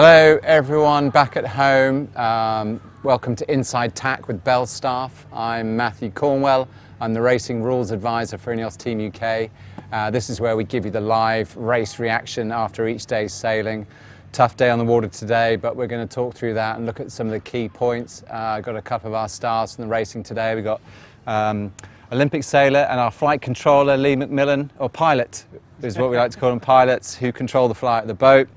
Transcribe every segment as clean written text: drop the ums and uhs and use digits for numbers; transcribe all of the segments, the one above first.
Hello everyone back at home. Welcome to Inside Tack with Bell Staff. I'm Matthew Cornwell. I'm the Racing Rules Advisor for INEOS Team UK. This is where we give you the live race reaction after each day's sailing. Tough day on the water today, but we're going to talk through that and look at some of the key points. I've got a couple of our stars from the racing today. We've got Olympic sailor and our flight controller, Leigh McMillan, or pilot is what we like to call them, pilots who control the flight of the boat.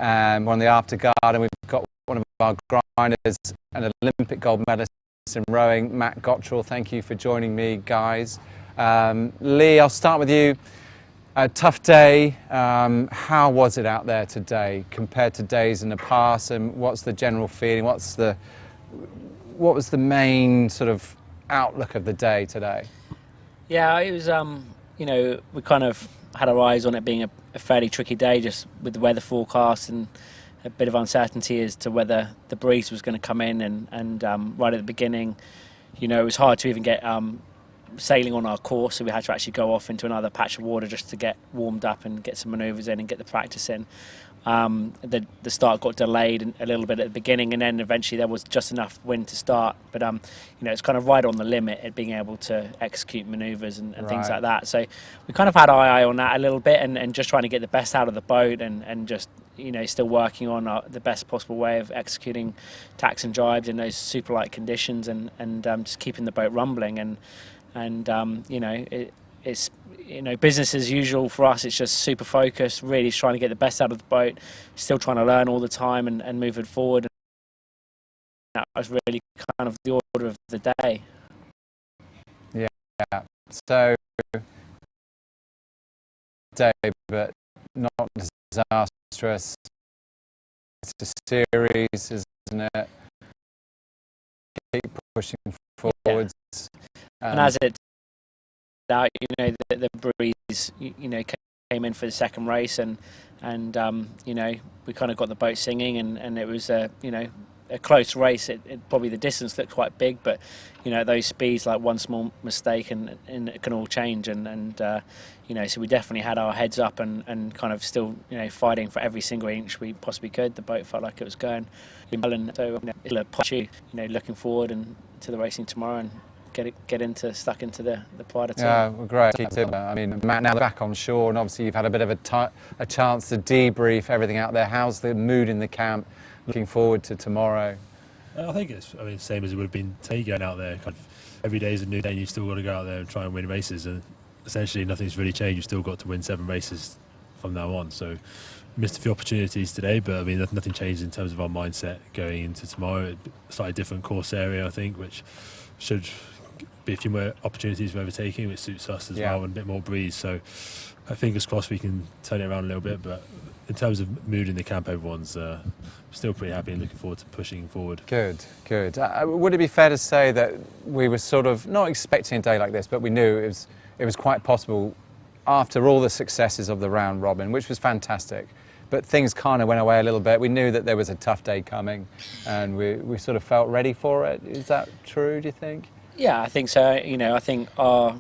We're on the afterguard, and we've got one of our grinders, an Olympic gold medalist in rowing, Gotrel. Thank you for joining me, guys. Leigh, I'll start with you. A tough day. How was it out there today compared to days in the past, and what's the general feeling? What was the main sort of outlook of the day today? Yeah, it was, you know, we kind of had our eyes on it being a fairly tricky day, just with the weather forecast and a bit of uncertainty as to whether the breeze was going to come in, and right at the beginning, you know, it was hard to even get sailing on our course, so we had to actually go off into another patch of water just to get warmed up and get some manoeuvres in and get the practice in. The start got delayed a little bit at the beginning, and then eventually there was just enough wind to start, but you know, it's kind of right on the limit at being able to execute manoeuvres and things like that. So we kind of had our eye on that a little bit, and just trying to get the best out of the boat, and just, you know, still working on the best possible way of executing tacks and drives in those super light conditions, and just keeping the boat rumbling, and you know, it's, you know, business as usual for us. It's just super focused, really trying to get the best out of the boat, still trying to learn all the time and move it forward. And that was really kind of the order of the day. Yeah, so day, but not disastrous. It's a series, isn't it? Keep pushing forwards. Yeah. And as it out, you know, the breeze, you know, came in for the second race, and you know, we kind of got the boat singing, and it was you know, a close race. It probably, the distance looked quite big, but you know, those speeds, like one small mistake and it can all change, and you know, so we definitely had our heads up and kind of still, you know, fighting for every single inch we possibly could. The boat felt like it was going well, and so, you know, looking forward and to the racing tomorrow, and get stuck into the PRADA team. Yeah, well, great. I mean, Matt, now back on shore, and obviously you've had a bit of a chance to debrief everything out there. How's the mood in the camp? Looking forward to tomorrow. I think it's, I mean, same as it would have been today, going out there. Kind of every day is a new day, and you've still got to go out there and try and win races. And essentially, nothing's really changed. You've still got to win 7 races from now on. So, missed a few opportunities today, but I mean, nothing changed in terms of our mindset going into tomorrow. A slightly different course area, I think, which should be a few more opportunities for overtaking, which suits us as well, and a bit more breeze. So, fingers crossed we can turn it around a little bit. But in terms of mood in the camp, everyone's still pretty happy and looking forward to pushing forward. Good. Would it be fair to say that we were sort of not expecting a day like this, but we knew it was quite possible after all the successes of the round robin, which was fantastic, but things kind of went away a little bit. We knew that there was a tough day coming, and we sort of felt ready for it. Is that true, do you think? Yeah, I think so. You know, I think our,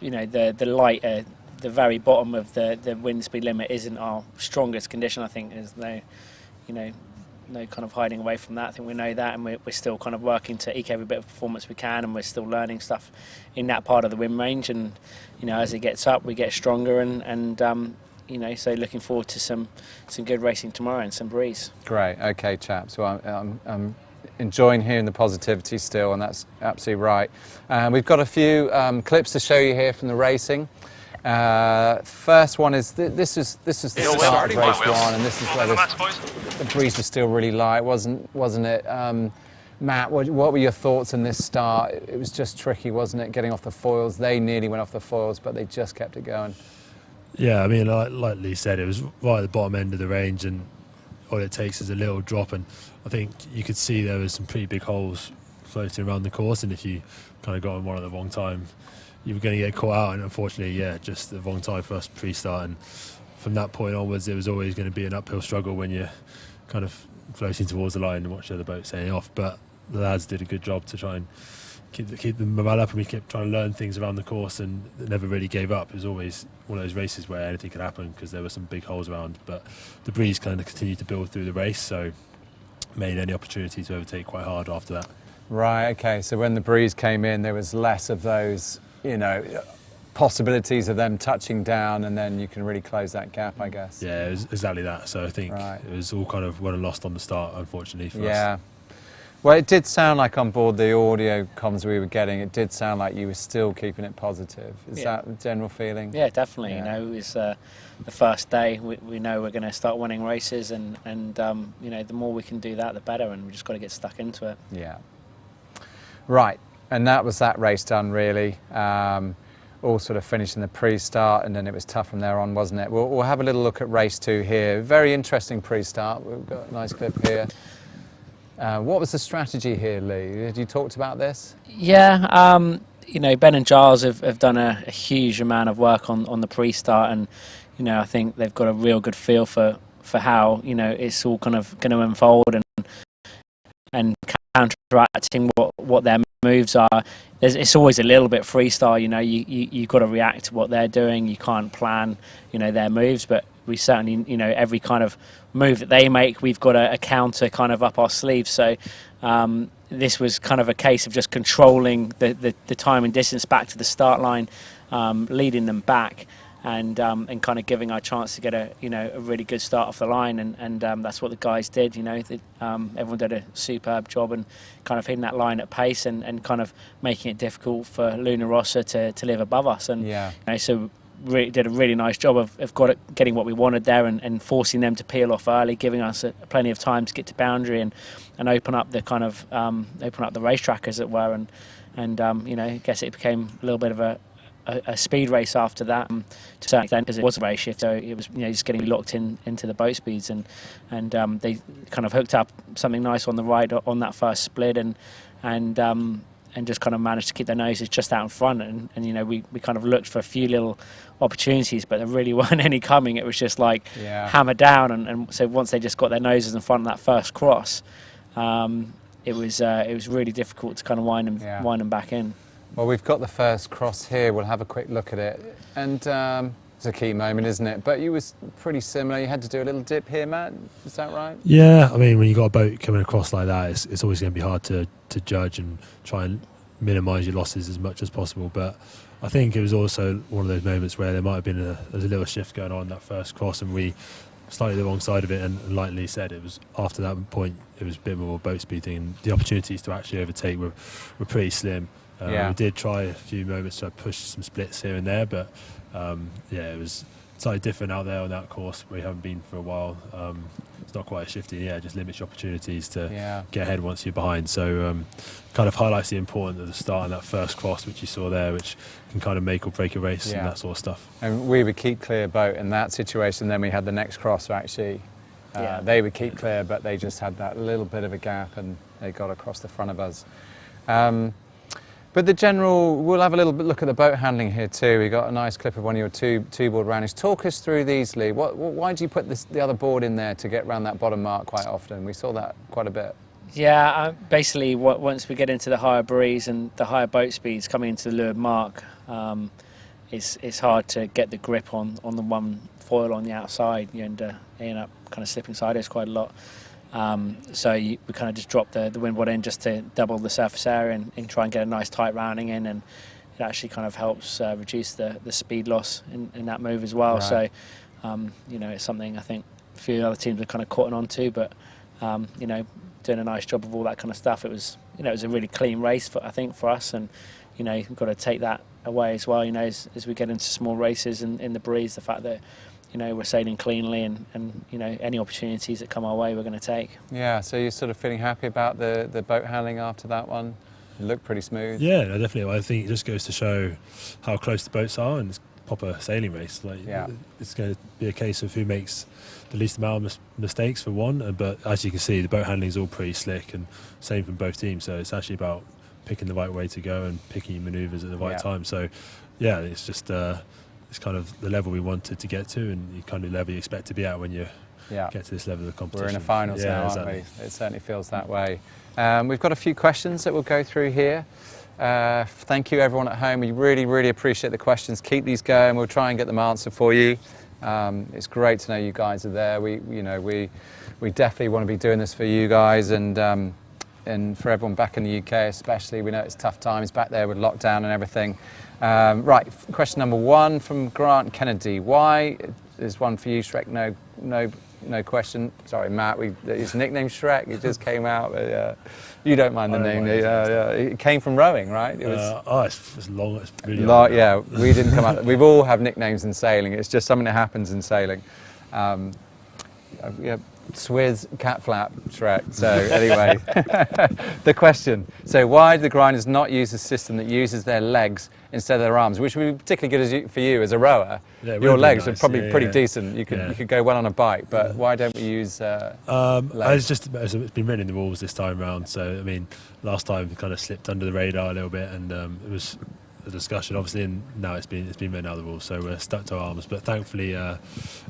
you know, the lighter, the very bottom of the wind speed limit isn't our strongest condition. I think there's no, you know, no kind of hiding away from that. I think we know that, and we're still kind of working to eke every bit of performance we can, and we're still learning stuff in that part of the wind range. And you know, as it gets up, we get stronger, and you know, so looking forward to some good racing tomorrow and some breeze. Great. Okay, chaps. Well, I'm enjoying hearing the positivity still, and that's absolutely right. We've got a few clips to show you here from the racing. First one is this is the start of race 1, and this is where the breeze was still really light, wasn't it? Matt, what were your thoughts in this start? It was just tricky, wasn't it, getting off the foils? They nearly went off the foils, but they just kept it going. Yeah, I mean, like Leigh said, it was right at the bottom end of the range, and all it takes is a little drop, and I think you could see there was some pretty big holes floating around the course, and if you kind of got on one at the wrong time, you were going to get caught out. And unfortunately, yeah, just the wrong time for us pre-start, and from that point onwards it was always going to be an uphill struggle when you're kind of floating towards the line and watch the other boat sailing off. But the lads did a good job to try and keep the morale up, and we kept trying to learn things around the course, and never really gave up. It was always one of those races where anything could happen because there were some big holes around, but the breeze kind of continued to build through the race, so made any opportunity to overtake quite hard after that. Right, okay, so when the breeze came in, there was less of those, you know, possibilities of them touching down, and then you can really close that gap, I guess. Yeah, it was exactly that. So I think it was all kind of won and lost on the start, unfortunately for us. Yeah. Well, it did sound like on board the audio comms we were getting, it did sound like you were still keeping it positive. Is that the general feeling? Yeah, definitely. Yeah. You know, it's the first day. We know we're going to start winning races, and you know, the more we can do that, the better. And we just got to get stuck into it. Yeah. Right, and that was that race done, really. All sort of finished in the pre-start, and then it was tough from there on, wasn't it? We'll have a little look at race 2 here. Very interesting pre-start. We've got a nice clip here. What was the strategy here, Leigh? Had you talked about this? Yeah, you know, Ben and Giles have done a huge amount of work on the pre-start, and you know, I think they've got a real good feel for how, you know, it's all kind of going to unfold, and counteracting what their moves are. It's always a little bit freestyle, you know. You've got to react to what they're doing. You can't plan, you know, their moves, but we certainly, you know, every kind of move that they make, we've got a counter kind of up our sleeves. So this was kind of a case of just controlling the time and distance back to the start line, leading them back, and kind of giving our chance to get a really good start off the line, and that's what the guys did. You know, everyone did a superb job and kind of hitting that line at pace, and kind of making it difficult for Luna Rossa to live above us. And yeah, you know, so really did a really nice job of getting what we wanted there, and forcing them to peel off early, giving us plenty of time to get to boundary and open up the kind of open up the racetrack, as it were, and you know, I guess it became a little bit of a speed race after that, to a certain extent, because it was a race shift, so it was, you know, just getting locked into the boat speeds, and they kind of hooked up something nice on the right on that first split, and just kind of managed to keep their noses just out in front, and you know, we kind of looked for a few little opportunities, but there really weren't any coming. It was just like hammer down, and so once they just got their noses in front of that first cross, it was really difficult to kind of wind them back in. Well, we've got the first cross here. We'll have a quick look at it. And it's a key moment, isn't it? But you was pretty similar. You had to do a little dip here, Matt. Is that right? Yeah, I mean, when you've got a boat coming across like that, it's always going to be hard to judge and try and minimise your losses as much as possible. But I think it was also one of those moments where there might have been a little shift going on that first cross, and we slightly the wrong side of it, and like Leigh said, it was after that point it was a bit more boat speed thing, and the opportunities to actually overtake were pretty slim. We did try a few moments to push some splits here and there, but yeah, it was slightly different out there on that course where you haven't been for a while. It's not quite as shifty. Yeah, just limits your opportunities to get ahead once you're behind. So kind of highlights the importance of the start and that first cross, which you saw there, which can kind of make or break a race and that sort of stuff. And we would keep clear boat in that situation. Then we had the next cross, actually. They would keep clear, but they just had that little bit of a gap, and they got across the front of us. But the general, we'll have a little bit look at the boat handling here too. We got a nice clip of one of your two-board roundings. Talk us through these, Leigh. Why do you put the other board in there to get around that bottom mark quite often? We saw that quite a bit. Yeah, basically, once we get into the higher breeze and the higher boat speeds coming into the leeward mark, it's hard to get the grip on the one foil on the outside. You end up kind of slipping sideways quite a lot. So we kind of just drop the windward in just to double the surface area and try and get a nice tight rounding in, and it actually kind of helps reduce the speed loss in that move as well. Right. So you know, it's something I think a few other teams are kind of caught on to, but you know, doing a nice job of all that kind of stuff. It was a really clean race for us, and you know, you've got to take that away as well. You know, as we get into small races in the breeze, the fact that you know, we're sailing cleanly, and you know, any opportunities that come our way, we're going to take. Yeah, so you're sort of feeling happy about the boat handling after that one? It looked pretty smooth. Yeah, no, definitely. I think it just goes to show how close the boats are, and it's a proper sailing race. It's going to be a case of who makes the least amount of mistakes for one, but as you can see, the boat handling is all pretty slick, and same from both teams. So it's actually about picking the right way to go and picking your manoeuvres at the right time. So yeah, it's just it's kind of the level we wanted to get to, and the kind of level you expect to be at when you get to this level of competition. We're in the finals now, aren't we? It certainly feels that way. We've got a few questions that we'll go through here. Thank you everyone at home. We really appreciate the questions. Keep these going. We'll try and get them answered for you. It's great to know you guys are there. We definitely want to be doing this for you guys and for everyone back in the UK especially. We know it's tough times back there with lockdown and everything. Right, question number 1 from Grant Kennedy. Why is one for you, Shrek? No question. Sorry, Matt. His nickname Shrek. It just came out. But, you don't mind the name. It came from rowing, right? It was. It's long. It's really long. Yeah, we didn't come up. We've all have nicknames in sailing. It's just something that happens in sailing. Yeah, Swizz, cat flap, Shrek. So anyway, the question. So why do the grinders not use a system that uses their legs instead of their arms, which would be particularly good for you as a rower? Yeah, your legs nice. are probably pretty decent. You could go well on a bike, but why don't we use legs? It's been written in the rules this time round. So I mean, last time it kind of slipped under the radar a little bit, and it was a discussion obviously, and now it's been written out of the rules, so we're stuck to our arms. But thankfully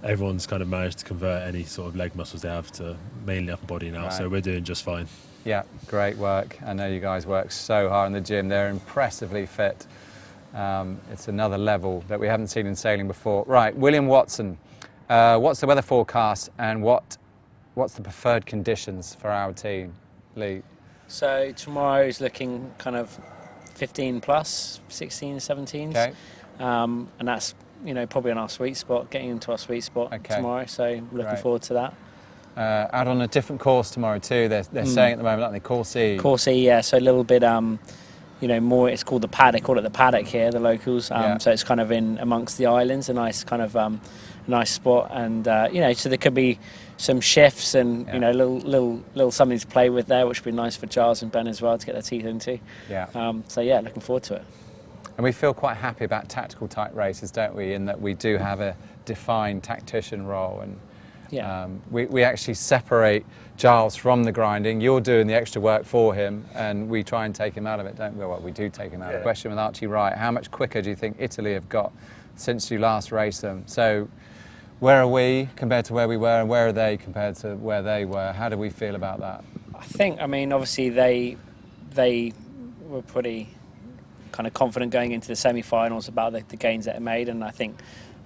everyone's kind of managed to convert any sort of leg muscles they have to mainly upper body now, so we're doing just fine. Yeah, great work. I know you guys work so hard in the gym. They're impressively fit. It's another level that we haven't seen in sailing before. Right, William Watson, what's the weather forecast and what's the preferred conditions for our team? Leigh? So tomorrow is looking kind of 15 plus, 16, 17s. Okay. And that's, probably on our sweet spot, getting into our sweet spot tomorrow. So looking forward to that. Out on a different course tomorrow too. They're saying at the moment, aren't they? Course E. Course E, yeah. So a little bit, more. It's called the paddock. They call it the paddock here, the locals. So it's kind of in amongst the islands, a nice kind of nice spot, and so there could be some shifts and little something to play with there, which would be nice for Giles and Ben as well to get their teeth into. Yeah. Looking forward to it. And we feel quite happy about tactical type races, don't we? In that we do have a defined tactician role, and we actually separate Giles from the grinding. You're doing the extra work for him, and we try and take him out of it, don't we? Well, we do take him out of it. Question with Archie Wright: how much quicker do you think Italy have got since you last raced them? So where are we compared to where we were, and where are they compared to where they were? How do we feel about that? I think, obviously they were pretty kind of confident going into the semi-finals about the gains that they made, and I think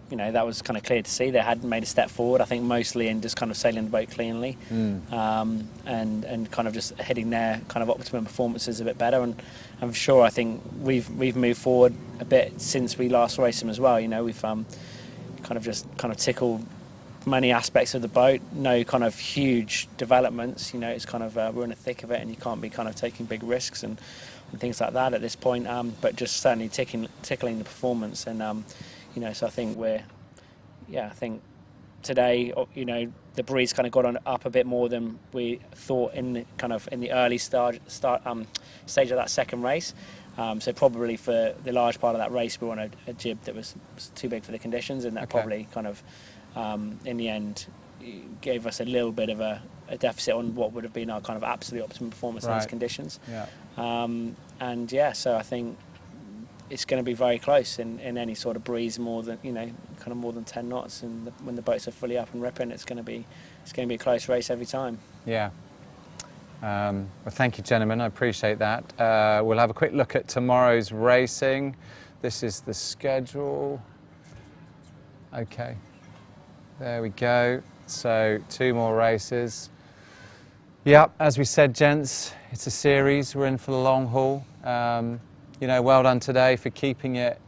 that was kind of clear to see. They hadn't made a step forward, I think, mostly in just kind of sailing the boat cleanly, and kind of just hitting their kind of optimum performances a bit better. And I'm sure, I think we've moved forward a bit since we last raced them as well. We've kind of tickled many aspects of the boat. No kind of huge developments. It's kind of we're in the thick of it, and you can't be kind of taking big risks and things like that at this point. But just certainly tickling the performance, and so I think I think today, the breeze kind of got up a bit more than we thought in the early stage of that second race. So probably for the large part of that race, we were on a jib that was too big for the conditions, and that probably kind of, in the end, gave us a little bit of a deficit on what would have been our kind of absolute optimum performance in those conditions. So I think it's going to be very close in any sort of breeze, more than more than 10 knots, and when the boats are fully up and ripping, it's going to be a close race every time. Yeah. Well, thank you, gentlemen. I appreciate that. We'll have a quick look at tomorrow's racing. This is the schedule. Okay, there we go. So 2 more races. Yep, as we said, gents, it's a series. We're in for the long haul. Well done today for keeping it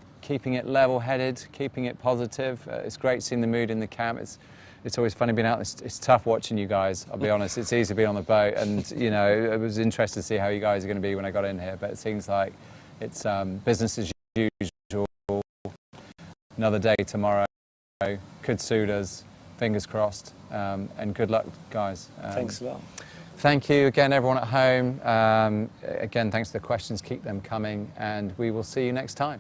level-headed, keeping it positive. It's great seeing the mood in the camp. It's always funny being out. It's tough watching you guys, I'll be honest. It's easy to be on the boat, and it was interesting to see how you guys are going to be when I got in here, but it seems like it's business as usual. Another day tomorrow could suit us, fingers crossed, and good luck, guys. Thanks a lot. Thank you again, everyone at home. Again, thanks for the questions. Keep them coming, and we will see you next time.